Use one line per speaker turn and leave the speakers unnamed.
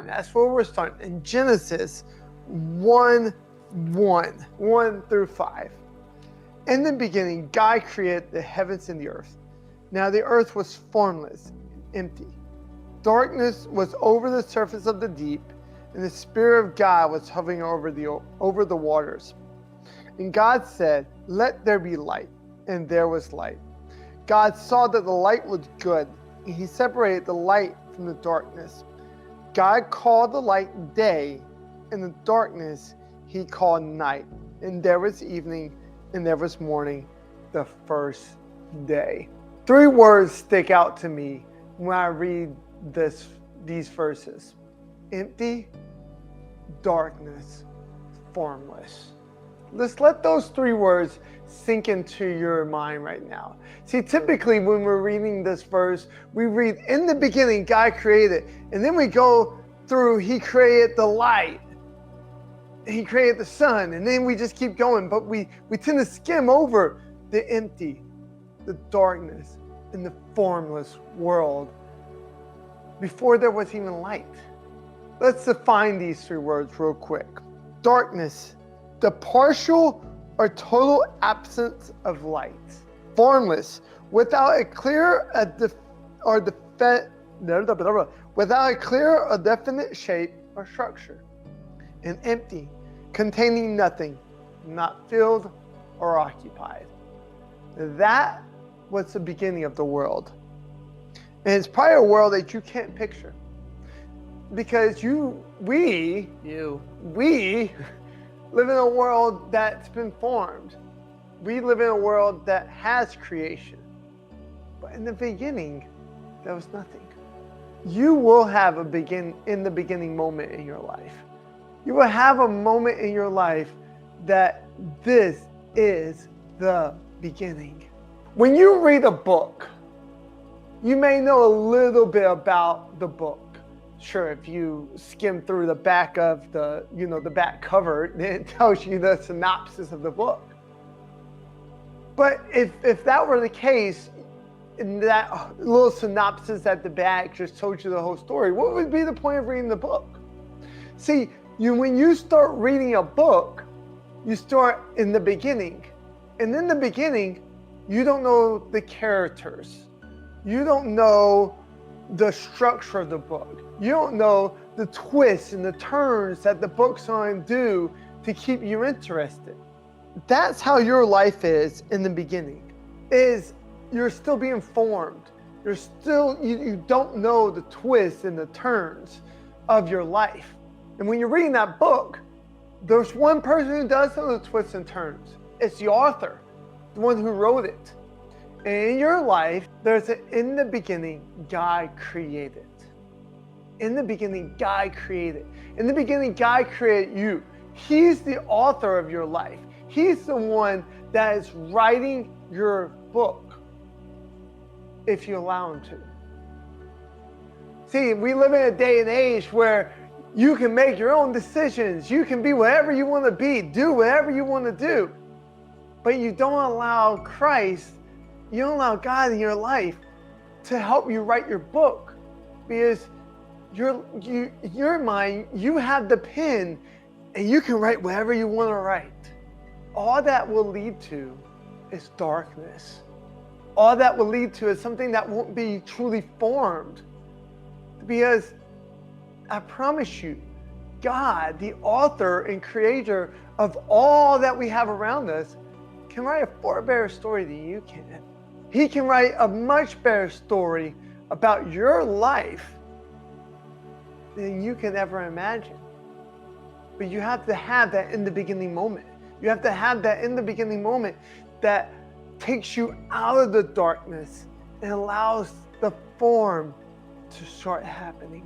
That's where we're starting. In Genesis 1 through 5. In the beginning, God created the heavens and the earth. Now the earth was formless and empty. Darkness was over the surface of the deep, and the Spirit of God was hovering over the waters. And God said, "Let there be light," and there was light. God saw that the light was good, and he separated the light from the darkness. God called the light day, and the darkness he called night. And there was evening, and there was morning, the first day. 3 words stick out to me when I read these verses: empty, darkness, formless. Let's let those 3 words sink into your mind right now. See, typically when we're reading this verse, we read, in the beginning, God created, and then we go through, he created the light, he created the sun, and then we just keep going, but we tend to skim over the empty, the darkness, and the formless world before there was even light. Let's define these 3 words real quick. Darkness, the partial or total absence of light. Formless, without a clear or definite shape or structure. And empty, containing nothing, not filled or occupied. That was the beginning of the world. And it's probably a world that you can't picture. Because we live in a world that's been formed. We live in a world that has creation. But in the beginning, there was nothing. You will have in the beginning moment in your life. You will have a moment in your life that this is the beginning. When you read a book, you may know a little bit about the book. Sure, if you skim through the back of the back cover, it tells you the synopsis of the book. But if that were the case, and that little synopsis at the back just told you the whole story, what would be the point of reading the book? See, when you start reading a book, you start in the beginning. And in the beginning, you don't know the characters. You don't know the structure of the book. You don't know the twists and the turns that the book's going to do to keep you interested. That's how your life is in the beginning. You're still being formed. You don't know the twists and the turns of your life. And when you're reading that book, there's one person who does know the twists and turns. It's the author, the one who wrote it. And in your life, in the beginning, God created. In the beginning, God created. In the beginning, God created you. He's the author of your life. He's the one that is writing your book, if you allow him to. See, we live in a day and age where you can make your own decisions. You can be whatever you want to be, do whatever you want to do. But you don't allow Christ, you don't allow God in your life to help you write your book, because your mind, you have the pen and you can write whatever you want to write. All that will lead to is darkness. All that will lead to is something that won't be truly formed. Because I promise you, God, the author and creator of all that we have around us, can write a far better story than you can. He can write a much better story about your life than you can ever imagine. But you have to have that in the beginning moment. You have to have that in the beginning moment that takes you out of the darkness and allows the form to start happening.